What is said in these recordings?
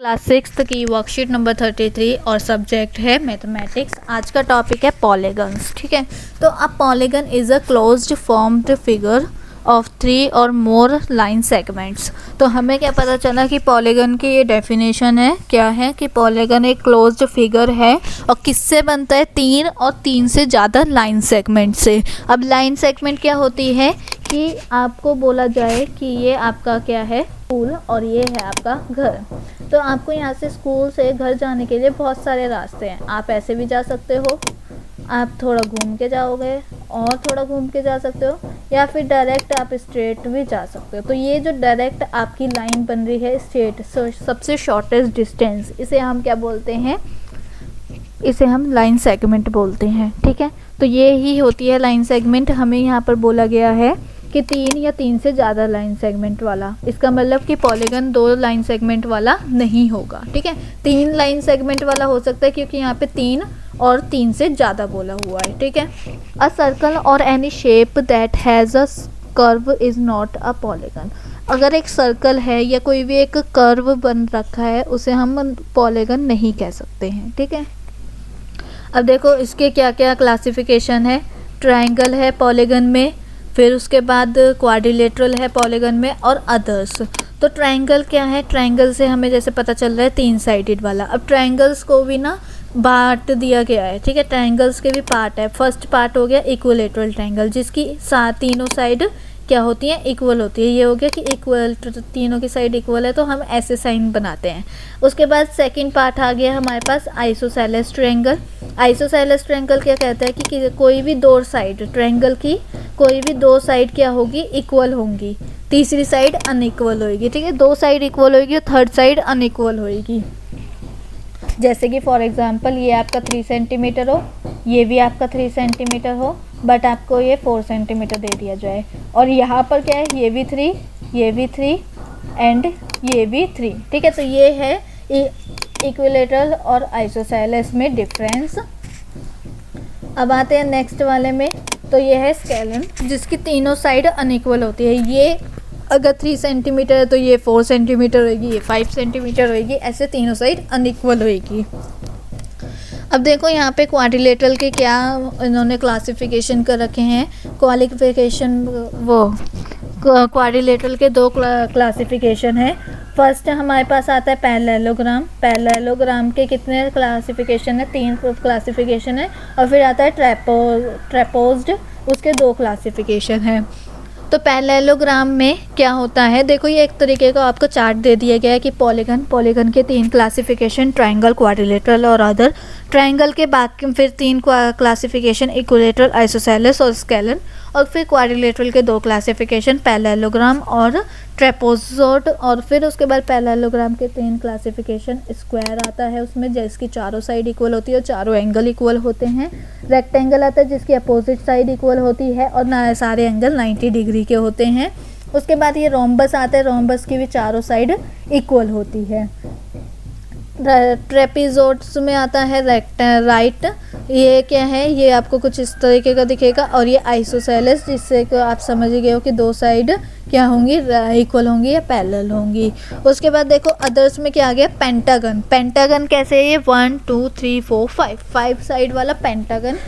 Class six की worksheet number 33 और subject है मैथमेटिक्स। आज का टॉपिक है पॉलीगन्स। ठीक है, तो अब polygon is a closed formed figure of 3 और मोर लाइन सेगमेंट्स। तो हमें क्या पता चला कि पॉलीगन की ये डेफिनेशन है, क्या है कि पॉलीगन एक क्लोज्ड फिगर है और किससे बनता है, 3 और 3 से ज़्यादा लाइन सेगमेंट से। अब लाइन सेगमेंट क्या होती है कि आपको बोला जाए कि ये आपका क्या है, स्कूल, और ये है आपका घर। तो आपको यहाँ से स्कूल से घर जाने के लिए बहुत सारे रास्ते हैं। आप ऐसे भी जा सकते हो, आप थोड़ा घूम के जाओगे और थोड़ा घूम के जा सकते हो, या फिर डायरेक्ट आप स्ट्रेट भी जा सकते हो। तो ये जो डायरेक्ट आपकी लाइन बन रही है स्ट्रेट, सबसे शॉर्टेस्ट डिस्टेंस, इसे हम क्या बोलते हैं, इसे हम लाइन सेगमेंट बोलते हैं। ठीक है, तो ये ही होती है लाइन सेगमेंट। हमें यहाँ पर बोला गया है कि 3 या 3 से ज़्यादा लाइन सेगमेंट वाला, इसका मतलब कि पॉलीगन 2 लाइन सेगमेंट वाला नहीं होगा। ठीक है, 3 लाइन सेगमेंट वाला हो सकता है क्योंकि यहाँ पे 3 और 3 से ज़्यादा बोला हुआ है। ठीक है, अ सर्कल और any shape that has a curve is not a polygon. अगर एक सर्कल है या कोई भी एक कर्व बन रखा है, उसे हम पॉलीगन नहीं कह सकते हैं। ठीक है, अब देखो इसके क्या क्या क्लासिफिकेशन है। ट्रायंगल है पॉलीगन में, फिर उसके बाद क्वाड्रिलेटरल है पॉलीगन में, और अदर्स। तो ट्रायंगल क्या है, ट्रायंगल से हमें जैसे पता चल रहा है 3 साइडेड वाला। अब ट्रायंगल्स को भी ना बांट दिया गया है। ठीक है, ट्रायंगल्स के भी पार्ट है। फर्स्ट पार्ट हो गया इक्विलेटरल ट्रायंगल, जिसकी तीनों साइड क्या होती है, इक्वल होती है। ये हो गया कि इक्वल, तीनों की साइड इक्वल है तो हम ऐसे साइन बनाते हैं। उसके बाद सेकंड पार्ट आ गया हमारे पास आइसोसेलेस ट्रायंगल। आइसोसेलेस ट्रायंगल क्या कहता है कि कोई भी 2 साइड, ट्रायंगल की कोई भी 2 साइड क्या होगी, इक्वल होंगी, तीसरी साइड अनइक्वल होगी। ठीक है, 2 साइड इक्वल होगी और थर्ड साइड अनइक्वल होगी। जैसे कि फॉर एग्जांपल ये आपका 3 सेंटीमीटर हो, ये भी आपका 3 सेंटीमीटर हो, बट आपको ये 4 सेंटीमीटर दे दिया जाए, और यहाँ पर क्या है, ये भी 3, ये भी 3 एंड ये भी 3। ठीक है, तो ये है इक्विलेटरल और आइसोसेलेस में डिफरेंस। अब आते हैं नेक्स्ट वाले में, तो ये है स्केलन, जिसकी तीनों साइड अनइक्वल होती है। ये अगर 3 सेंटीमीटर है तो ये 4 सेंटीमीटर होगी, ये 5 सेंटीमीटर होगी, ऐसे तीनों साइड अनइक्वल होगी। अब देखो यहाँ पे क्वाड्रिलेटरल के क्या इन्होंने क्लासिफिकेशन कर रखे हैं। क्वाड्रिलेटरल के 2 क्लासिफिकेशन है। फर्स्ट हमारे पास आता है पैरेललोग्राम। पैरेललोग्राम के कितने क्लासिफिकेशन है, 3 क्लासिफिकेशन है। और फिर आता है ट्रेपोज्ड, उसके 2 क्लासिफिकेशन है। तो पैरेललोग्राम में क्या होता है, देखो ये एक तरीके का आपको चार्ट दे दिया गया है कि पॉलीगन के 3 क्लासिफिकेशन, ट्रायंगल, क्वाड्रिलेटरल और अदर। ट्रायंगल के बाकी फिर 3 क्लासिफिकेशन, इक्विलेटरल, आइसोसेलेस और स्केलन। और फिर क्वाड्रिलेटरल के 2 क्लासिफिकेशन, पैरेललोग्राम और ट्रेपोज़ॉइड। और फिर उसके बाद पैरेललोग्राम के 3 क्लासिफिकेशन, स्क्वायर आता है उसमें जिसकी चारों साइड इक्वल होती है और चारों एंगल इक्वल होते हैं। रेक्टेंगल आता है जिसकी अपोजिट साइड इक्वल होती है और ना सारे एंगल 90 डिग्री के होते हैं। उसके बाद ये रोम्बस आता है, रोम्बस की भी चारों साइड इक्वल होती है। ट्रेपेजॉइड्स में आता है राइट, ये क्या है, ये आपको कुछ इस तरीके का दिखेगा। और ये आइसोसेलेस, जिससे को आप समझ गए हो कि 2 साइड क्या होंगी, इक्वल होंगी या पैरेलल होंगी। उसके बाद देखो अदर्स में क्या आ गया, पेंटागन। पेंटागन कैसे है, ये 1 2 3 4 5 साइड वाला पेंटागन।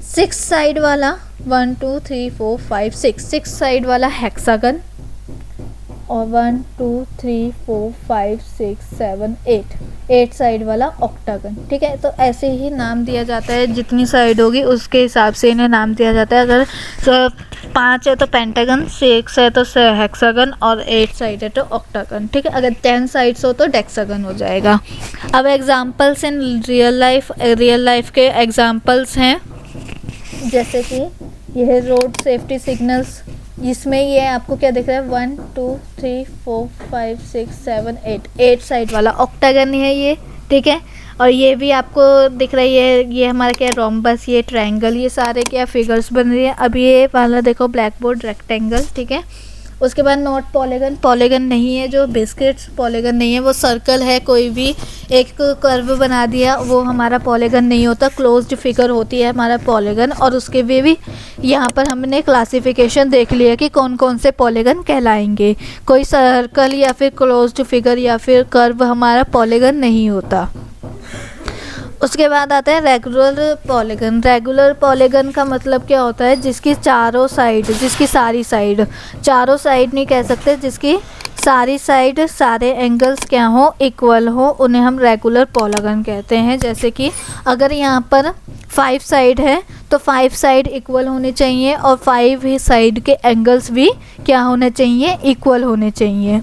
6 साइड वाला 1 2 3 4 5 6 साइड वाला हेक्सागन। और 1 2 3 4 5 6 7 8 साइड वाला ऑक्टागन। ठीक है, तो ऐसे ही नाम दिया जाता है, जितनी साइड होगी उसके हिसाब से इन्हें नाम दिया जाता है। अगर 5 है तो पेंटागन, 6 है तो हेक्सागन, और 8 साइड है तो ऑक्टागन। ठीक है, अगर 10 साइड्स हो तो डेक्सागन हो जाएगा। अब एग्जाम्पल्स इन रियल लाइफ के एग्जाम्पल्स हैं, जैसे कि यह रोड सेफ्टी सिग्नल्स, इसमें ये आपको क्या दिख रहा है, 1 2 3 4 5 6 7 8 साइड वाला ऑक्टागन है ये। ठीक है, और ये भी आपको दिख रही है, ये हमारा क्या, रोम्बस, ये ट्रायंगल, ये सारे क्या फिगर्स बन रही है। अब ये वाला देखो ब्लैक बोर्ड, रेक्टेंगल। ठीक है, उसके बाद नॉट पॉलीगन, पॉलीगन नहीं है जो बिस्किट्स, पॉलीगन नहीं है वो सर्कल है, कोई भी एक कर्व बना दिया वो हमारा पॉलीगन नहीं होता, क्लोज्ड फिगर होती है हमारा पॉलीगन। और उसके भी यहाँ पर हमने क्लासिफिकेशन देख लिया कि कौन कौन से पॉलीगन कहलाएंगे। कोई सर्कल या फिर क्लोज्ड फिगर या फिर कर्व हमारा पॉलीगन नहीं होता। उसके बाद आता है रेगुलर पॉलीगन। रेगुलर पॉलीगन का मतलब क्या होता है, जिसकी चारों साइड, जिसकी सारी साइड, चारों साइड नहीं कह सकते, जिसकी सारी साइड, सारे एंगल्स क्या हो, इक्वल हो, उन्हें हम रेगुलर पॉलीगन कहते हैं। जैसे कि अगर यहाँ पर 5 साइड है तो 5 साइड इक्वल होने चाहिए और 5 ही साइड के एंगल्स भी क्या होने चाहिए, इक्वल होने चाहिए।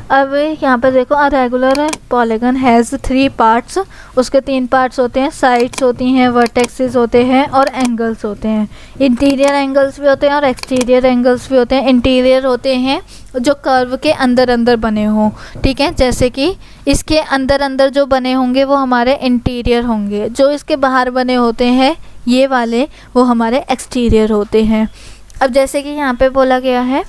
अब यहाँ पर देखो, a regular polygon has 3 parts, उसके 3 पार्ट्स होते हैं, साइड्स होती हैं, वर्टेक्सेस होते हैं और एंगल्स होते हैं। इंटीरियर एंगल्स भी होते हैं और एक्सटीरियर एंगल्स भी होते हैं। इंटीरियर होते हैं जो कर्व के अंदर अंदर बने हों, ठीक है, जैसे कि इसके अंदर अंदर जो बने होंगे वो हमारे इंटीरियर होंगे, जो इसके बाहर बने होते हैं ये वाले वो हमारे एक्सटीरियर होते हैं। अब जैसे कि यहाँ पे बोला गया है,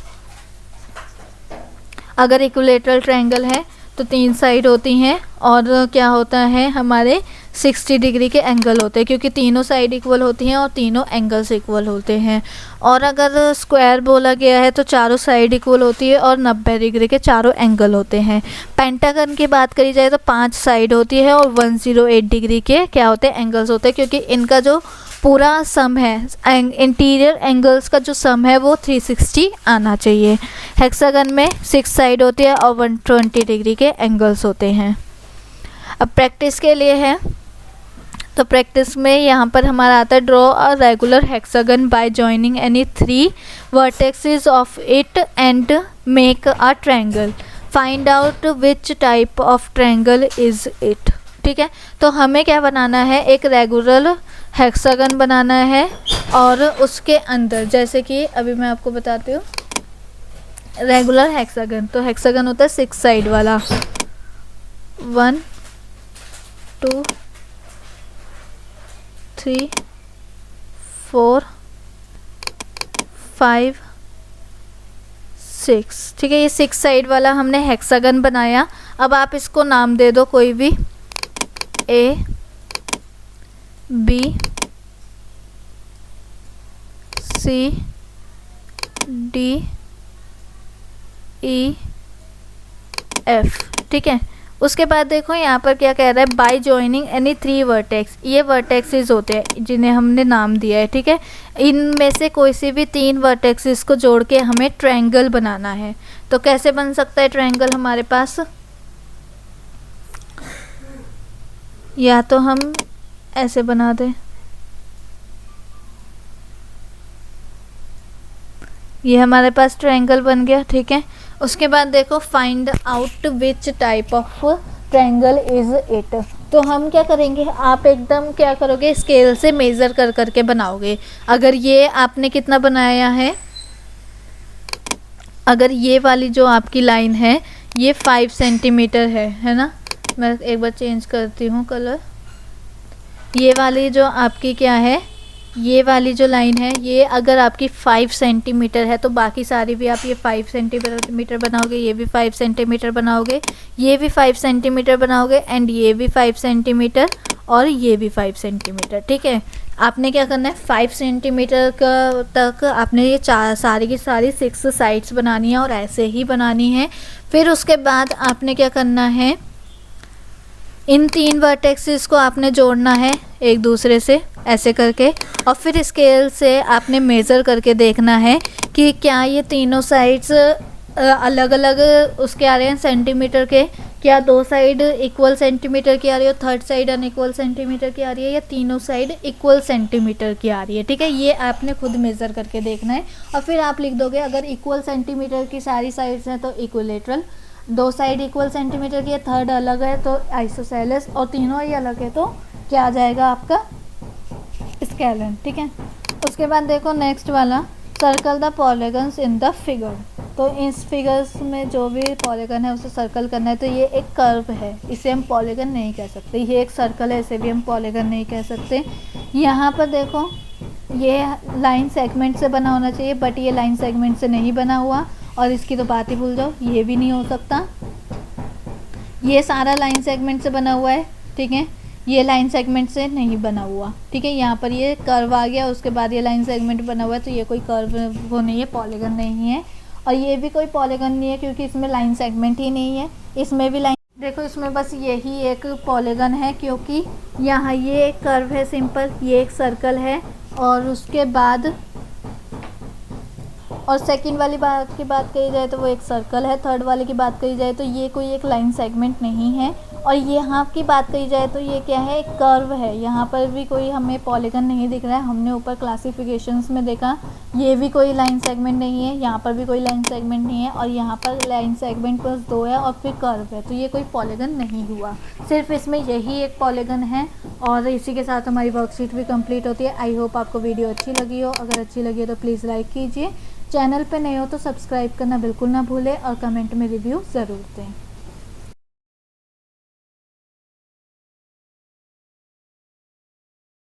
अगर इक्विलेटरल ट्रायंगल है तो 3 साइड होती हैं और क्या होता है, हमारे 60 डिग्री के एंगल होते हैं, क्योंकि तीनों साइड इक्वल होती हैं और तीनों एंगल्स इक्वल होते हैं। और अगर स्क्वायर बोला गया है तो चारों साइड इक्वल होती है और 90 डिग्री के चारों एंगल होते हैं। पेंटागन की बात करी जाए तो 5 साइड होती है और 108 डिग्री के क्या होते हैं, एंगल्स होते हैं, क्योंकि इनका जो पूरा सम है, इंटीरियर एंगल्स का जो सम है वो 360 आना चाहिए। हेक्सागन में 6 साइड होती है और 120 डिग्री के एंगल्स होते हैं। अब प्रैक्टिस के लिए है, तो प्रैक्टिस में यहाँ पर हमारा आता है, draw a regular hexagon bye joining any 3 vertexes of it and make a triangle, find out which type of triangle is it. ठीक है, तो हमें क्या बनाना है, एक रेगुलर हेक्सागन बनाना है और उसके अंदर, जैसे कि अभी मैं आपको बताती हूँ रेगुलर हेक्सागन, तो हेक्सागन होता है 6 साइड वाला, 1 2 3 4 5 6, ठीक है, ये 6 साइड वाला हमने हेक्सागन बनाया। अब आप इसको नाम दे दो कोई भी, A B C D E F, ठीक है। उसके बाद देखो यहाँ पर क्या कह रहा है, बाय जॉइनिंग एनी 3 वर्टेक्स, ये वर्टेक्सेस होते हैं जिन्हें हमने नाम दिया है, ठीक है। इनमें से कोई सी भी 3 वर्टेक्सेस को जोड़ के हमें ट्रायंगल बनाना है। तो कैसे बन सकता है ट्रायंगल हमारे पास, या तो हम ऐसे बना दें, ये हमारे पास ट्रायंगल बन गया, ठीक है। उसके बाद देखो, find out which type of triangle is it, तो हम क्या करेंगे, आप एकदम क्या करोगे, स्केल से मेज़र कर करके बनाओगे। अगर ये आपने कितना बनाया है, अगर ये वाली जो आपकी लाइन है ये 5 सेंटीमीटर है ना, मैं एक बार चेंज करती हूँ कलर, ये वाली जो आपकी क्या है, ये वाली जो लाइन है ये अगर आपकी 5 सेंटीमीटर है तो बाकी सारी भी आप ये 5 सेंटीमीटर बनाओगे, ये भी 5 सेंटीमीटर बनाओगे, ये भी 5 सेंटीमीटर बनाओगे एंड ये भी 5 सेंटीमीटर और ये भी 5 सेंटीमीटर, ठीक है। आपने क्या करना है, 5 सेंटीमीटर का तक आपने ये सारी की सारी 6 साइड्स बनानी है और ऐसे ही बनानी है। फिर उसके बाद आपने क्या करना है, इन 3 वर्टेक्सेस को आपने जोड़ना है एक दूसरे से ऐसे करके, और फिर स्केल से आपने मेज़र करके देखना है कि क्या ये तीनों साइड्स अलग अलग उसके आ रहे हैं सेंटीमीटर के, क्या 2 साइड इक्वल सेंटीमीटर की आ रही है और 3rd साइड अनइक्वल सेंटीमीटर की आ रही है, या तीनों साइड इक्वल सेंटीमीटर की आ रही है, ठीक है। ये आपने खुद मेज़र करके देखना है और फिर आप लिख दोगे, अगर इक्वल सेंटीमीटर की सारी साइड्स हैं तो इक्विलेटरल, 2 साइड इक्वल सेंटीमीटर की है, 3rd अलग है तो आइसोसेलेस, और तीनों ही अलग है तो क्या आ जाएगा आपका स्केलन, ठीक है। उसके बाद देखो नेक्स्ट वाला, circle the polygons in the figure, तो इस फिगर्स में जो भी पॉलीगन है उसे सर्कल करना है। तो ये एक कर्व है, इसे हम पॉलीगन नहीं कह सकते, ये एक सर्कल है, इसे भी हम पॉलीगन नहीं कह सकते। यहाँ पर देखो ये लाइन सेगमेंट से बना होना चाहिए, बट ये लाइन सेगमेंट से नहीं बना हुआ, और इसकी तो बात ही भूल जाओ, ये भी नहीं हो सकता। ये सारा लाइन सेगमेंट से बना हुआ है, ठीक है, ये लाइन सेगमेंट से नहीं बना हुआ, ठीक है। यहाँ पर ये कर्व आ गया, उसके बाद ये लाइन सेगमेंट बना हुआ है, तो ये कोई कर्व वो नहीं है, पॉलीगन नहीं है। और ये भी कोई पॉलीगन नहीं है क्योंकि इसमें लाइन सेगमेंट ही नहीं है। इसमें भी लाइन, देखो इसमें बस यही एक पॉलीगन है, क्योंकि यहाँ ये एक कर्व है सिंपल, ये एक सर्कल है, और उसके बाद और सेकंड वाली बात की बात करी जाए तो वो एक सर्कल है, थर्ड वाले की बात करी जाए तो ये कोई एक लाइन सेगमेंट नहीं है, और यहाँ की बात करी जाए तो ये क्या है, एक कर्व है। यहाँ पर भी कोई हमें पॉलीगन नहीं दिख रहा है, हमने ऊपर क्लासिफिकेशंस में देखा, ये भी कोई लाइन सेगमेंट नहीं है, यहाँ पर भी कोई लाइन सेगमेंट नहीं है, और यहाँ पर लाइन सेगमेंट बस 2 है और फिर कर्व है, तो ये कोई पॉलीगन नहीं हुआ। सिर्फ इसमें यही एक पॉलीगन है, और इसी के साथ हमारी वर्कशीट भी कंप्लीट होती है। आई होप आपको वीडियो अच्छी लगी हो, अगर अच्छी लगी हो तो प्लीज़ लाइक कीजिए, चैनल पे नए हो तो सब्सक्राइब करना बिल्कुल ना भूलें, और कमेंट में रिव्यू ज़रूर दें।